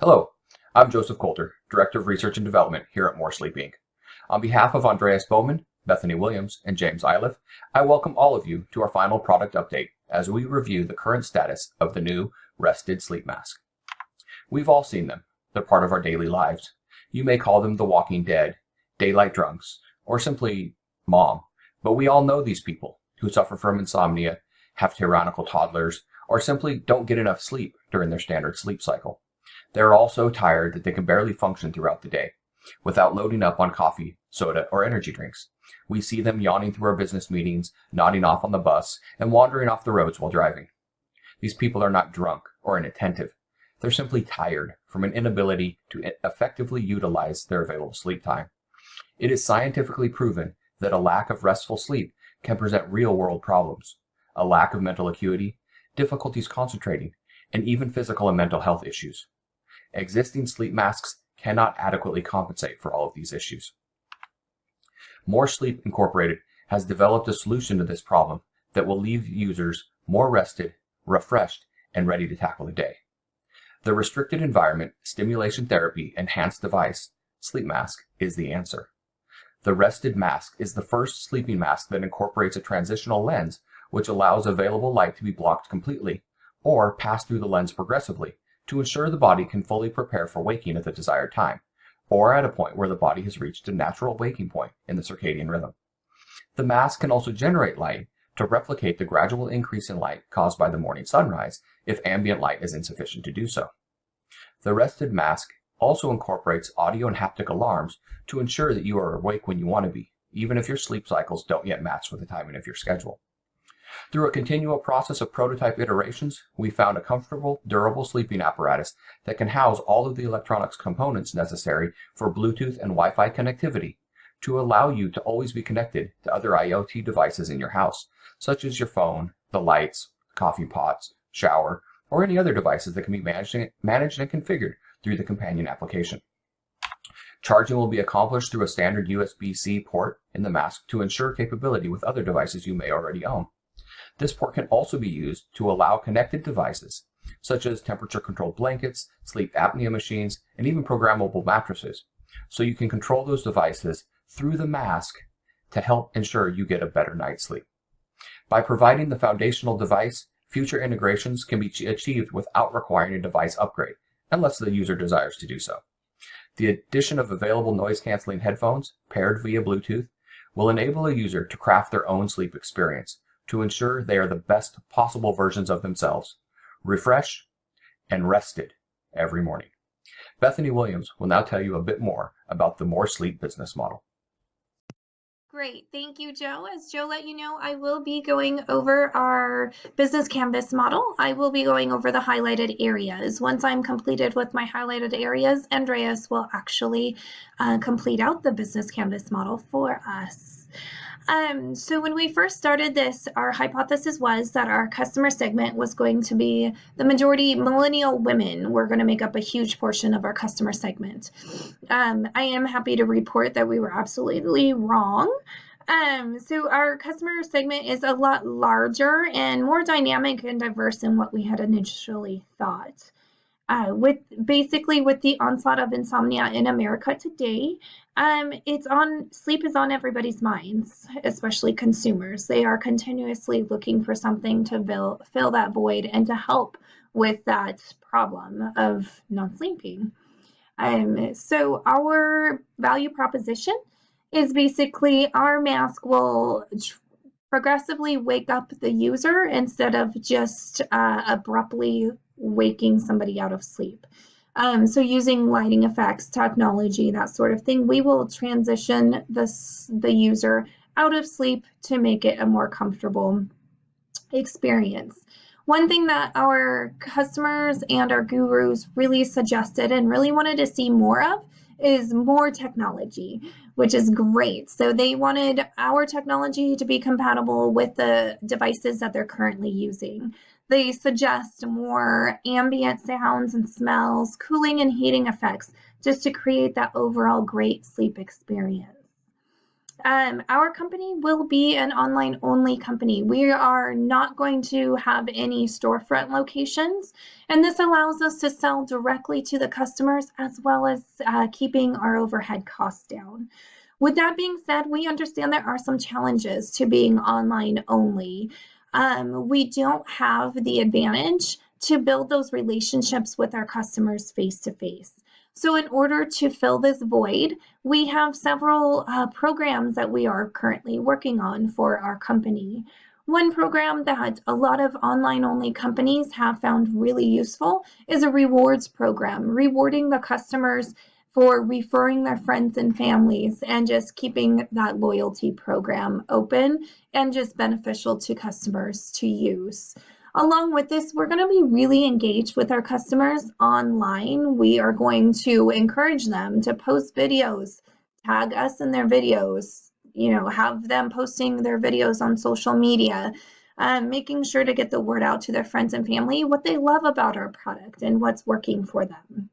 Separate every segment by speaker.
Speaker 1: Hello, I'm Joseph Coulter, Director of Research and Development here at More Sleep Inc. On behalf of Andreas Bowman, Bethany Williams, and James Iliff, I welcome all of you to our final product update as we review the current status of the new Rested Sleep Mask. We've all seen them. They're part of our daily lives. You may call them the walking dead, daylight drunks, or simply mom, but we all know these people who suffer from insomnia, have tyrannical toddlers, or simply don't get enough sleep during their standard sleep cycle. They're all so tired that they can barely function throughout the day without loading up on coffee, soda, or energy drinks. We see them yawning through our business meetings, nodding off on the bus, and wandering off the roads while driving. These people are not drunk or inattentive. They're simply tired from an inability to effectively utilize their available sleep time. It is scientifically proven that a lack of restful sleep can present real-world problems, a lack of mental acuity, difficulties concentrating, and even physical and mental health issues. Existing sleep masks cannot adequately compensate for all of these issues. More Sleep Incorporated has developed a solution to this problem that will leave users more rested, refreshed, and ready to tackle the day. The Restricted Environment Stimulation Therapy Enhanced Device Sleep Mask is the answer. The Rested Mask is the first sleeping mask that incorporates a transitional lens which allows available light to be blocked completely or pass through the lens progressively to ensure the body can fully prepare for waking at the desired time, or at a point where the body has reached a natural waking point in the circadian rhythm. The mask can also generate light to replicate the gradual increase in light caused by the morning sunrise if ambient light is insufficient to do so. The Rested Mask also incorporates audio and haptic alarms to ensure that you are awake when you want to be, even if your sleep cycles don't yet match with the timing of your schedule. Through a continual process of prototype iterations, we found a comfortable, durable sleeping apparatus that can house all of the electronics components necessary for Bluetooth and Wi-Fi connectivity to allow you to always be connected to other IoT devices in your house, such as your phone, the lights, coffee pots, shower, or any other devices that can be managed and configured through the companion application. Charging will be accomplished through a standard USB-C port in the mask to ensure capability with other devices you may already own. This port can also be used to allow connected devices, such as temperature-controlled blankets, sleep apnea machines, and even programmable mattresses, so you can control those devices through the mask to help ensure you get a better night's sleep. By providing the foundational device, future integrations can be achieved without requiring a device upgrade, unless the user desires to do so. The addition of available noise-canceling headphones, paired via Bluetooth, will enable a user to craft their own sleep experience, to ensure they are the best possible versions of themselves, refreshed and rested every morning. Bethany Williams will now tell you a bit more about the More Sleep business model.
Speaker 2: Great. Thank you, Joe. As Joe let you know, I will be going over our business canvas model. I will be going over the highlighted areas. Once I'm completed with my highlighted areas, Andreas will actually complete out the business canvas model for us. So when we first started this, our hypothesis was that our customer segment was going to be the majority millennial women were going to make up a huge portion of our customer segment. I am happy to report that we were absolutely wrong. So our customer segment is a lot larger and more dynamic and diverse than what we had initially thought. With the onslaught of insomnia in America today, sleep is on everybody's minds, especially consumers. They are continuously looking for something to fill that void and to help with that problem of not sleeping. So our value proposition is basically our mask will progressively wake up the user instead of just abruptly waking somebody out of sleep. So using lighting effects, technology, that sort of thing, we will transition the user out of sleep to make it a more comfortable experience. One thing that our customers and our gurus really suggested and really wanted to see more of is more technology, which is great. So they wanted our technology to be compatible with the devices that they're currently using. They suggest more ambient sounds and smells, cooling and heating effects, just to create that overall great sleep experience. Our company will be an online only company. We are not going to have any storefront locations, and this allows us to sell directly to the customers as well as keeping our overhead costs down. With that being said, we understand there are some challenges to being online only. We don't have the advantage to build those relationships with our customers face to face. So in order to fill this void, we have several programs that we are currently working on for our company. One program that a lot of online only companies have found really useful is a rewards program, rewarding the customers for referring their friends and families and just keeping that loyalty program open and just beneficial to customers to use. Along with this, we're going to be really engaged with our customers online. We are going to encourage them to post videos, tag us in their videos, have them posting their videos on social media, making sure to get the word out to their friends and family, what they love about our product and what's working for them.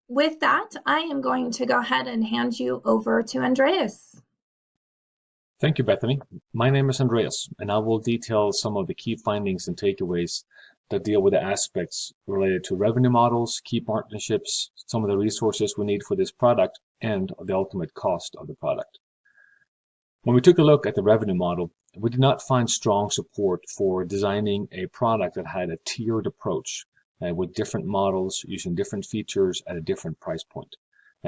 Speaker 2: With that, I am going to go ahead and hand you over to Andreas.
Speaker 3: Thank you, Bethany. My name is Andreas, and I will detail some of the key findings and takeaways that deal with the aspects related to revenue models, key partnerships, some of the resources we need for this product, and the ultimate cost of the product. When we took a look at the revenue model, we did not find strong support for designing a product that had a tiered approach with different models using different features at a different price point,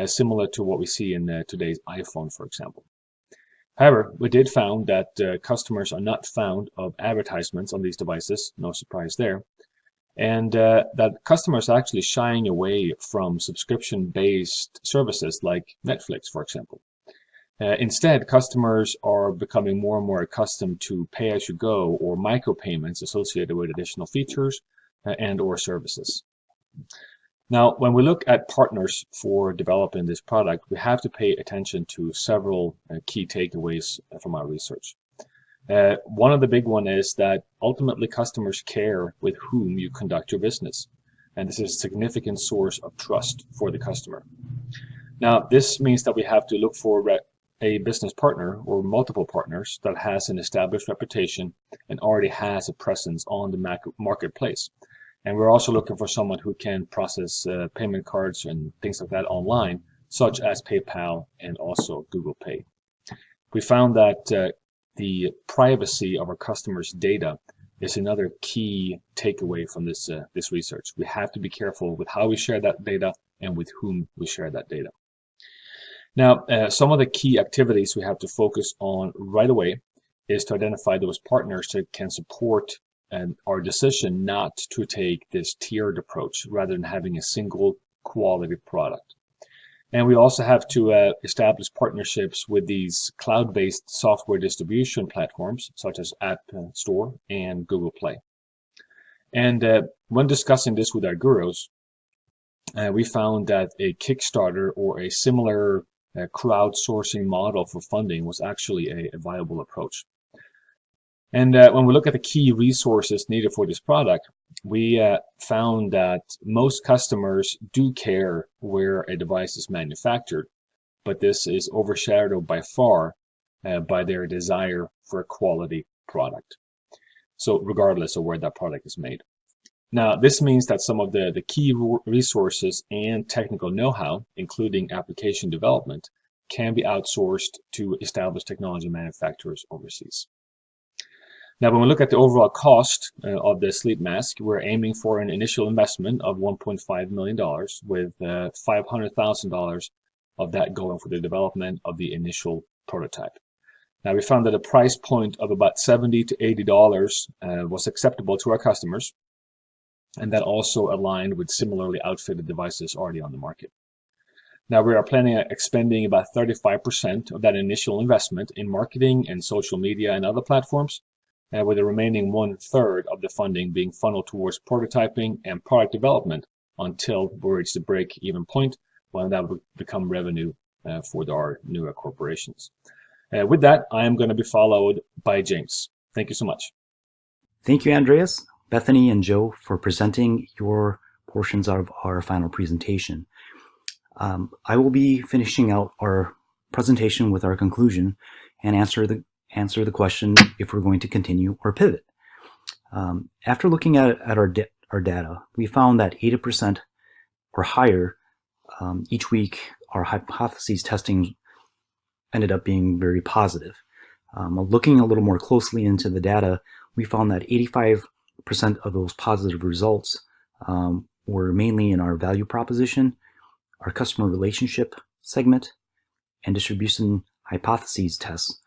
Speaker 3: similar to what we see in today's iPhone, for example. However, we did found that customers are not fond of advertisements on these devices, no surprise there, and that customers are actually shying away from subscription-based services like Netflix, for example. Instead, customers are becoming more and more accustomed to pay-as-you-go or micropayments associated with additional features and or services. Now, when we look at partners for developing this product, we have to pay attention to several key takeaways from our research. One of the big one is that ultimately customers care with whom you conduct your business, and this is a significant source of trust for the customer. Now, this means that we have to look for a business partner or multiple partners that has an established reputation and already has a presence on the marketplace. And we're also looking for someone who can process payment cards and things like that online, such as PayPal and also Google Pay. We found that the privacy of our customers' data is another key takeaway from this research. We have to be careful with how we share that data and with whom we share that data. Now, some of the key activities we have to focus on right away is to identify those partners that can support our decision not to take this tiered approach rather than having a single quality product. And we also have to establish partnerships with these cloud-based software distribution platforms such as App Store and Google Play. And when discussing this with our gurus, we found that a Kickstarter or a similar crowdsourcing model for funding was actually a viable approach. And when we look at the key resources needed for this product, we found that most customers do care where a device is manufactured, but this is overshadowed by far by their desire for a quality product. So regardless of where that product is made. Now, this means that some of the key resources and technical know-how, including application development, can be outsourced to established technology manufacturers overseas. Now, when we look at the overall cost of the sleep mask, we're aiming for an initial investment of $1.5 million, with $500,000 of that going for the development of the initial prototype. Now, we found that a price point of about $70 to $80 was acceptable to our customers, and that also aligned with similarly outfitted devices already on the market. Now, we are planning on expending about 35% of that initial investment in marketing and social media and other platforms, with the remaining 1/3 of the funding being funneled towards prototyping and product development until we reach the break-even point, when that will become revenue for our newer corporations. With that, I am going to be followed by James. Thank you so much.
Speaker 4: Thank you, Andreas, Bethany, and Joe for presenting your portions of our final presentation. I will be finishing out our presentation with our conclusion and answer the question if we're going to continue or pivot. After looking at our data, we found that 80% or higher each week, our hypotheses testing ended up being very positive. Looking a little more closely into the data, we found that 85% of those positive results were mainly in our value proposition, our customer relationship segment, and distribution hypotheses tests.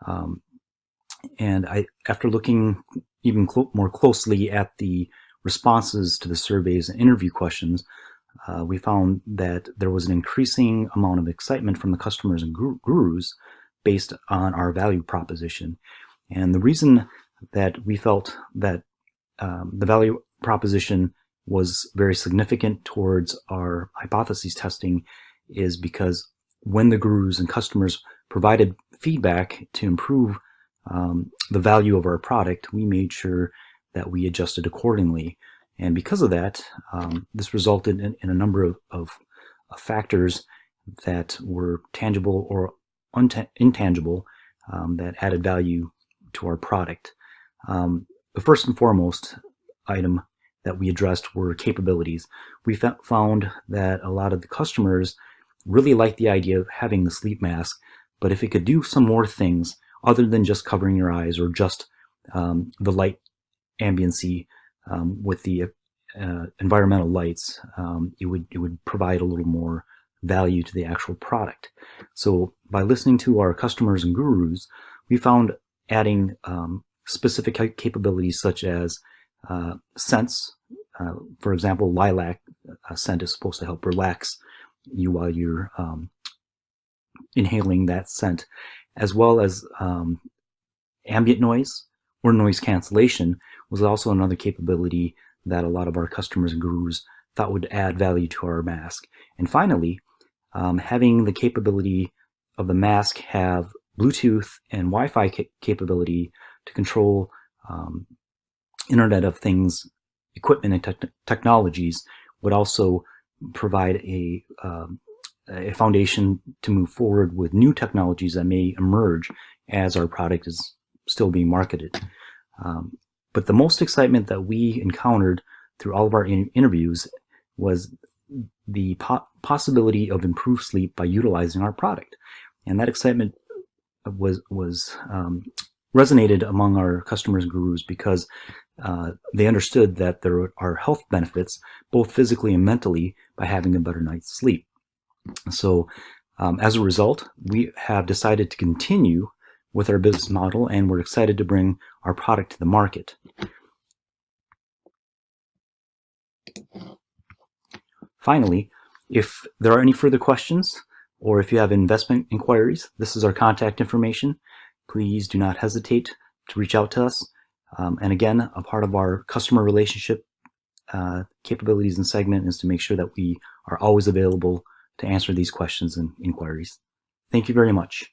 Speaker 4: After looking even more closely at the responses to the surveys and interview questions, we found that there was an increasing amount of excitement from the customers and gurus based on our value proposition. And the reason that we felt that the value proposition was very significant towards our hypotheses testing is because when the gurus and customers provided feedback to improve the value of our product, we made sure that we adjusted accordingly. And because of that, this resulted in a number of factors that were tangible or intangible that added value to our product. The first and foremost item that we addressed were capabilities. We found that a lot of the customers really liked the idea of having the sleep mask, but if it could do some more things other than just covering your eyes or just the light ambiency with the environmental lights, it would provide a little more value to the actual product. So by listening to our customers and gurus, we found adding specific capabilities such as scents. For example, lilac scent is supposed to help relax you while you're inhaling that scent, as well as ambient noise or noise cancellation was also another capability that a lot of our customers and gurus thought would add value to our mask. And finally, having the capability of the mask have Bluetooth and Wi-Fi capability to control Internet of Things equipment and technologies would also provide a foundation to move forward with new technologies that may emerge as our product is still being marketed. But the most excitement that we encountered through all of our interviews was the possibility of improved sleep by utilizing our product. And that excitement was resonated among our customers and gurus because they understood that there are health benefits, both physically and mentally, by having a better night's sleep. So as a result, we have decided to continue with our business model, and we're excited to bring our product to the market. Finally, if there are any further questions, or if you have investment inquiries, this is our contact information. Please do not hesitate to reach out to us. And again, a part of our customer relationship capabilities and segment is to make sure that we are always available to answer these questions and inquiries. Thank you very much.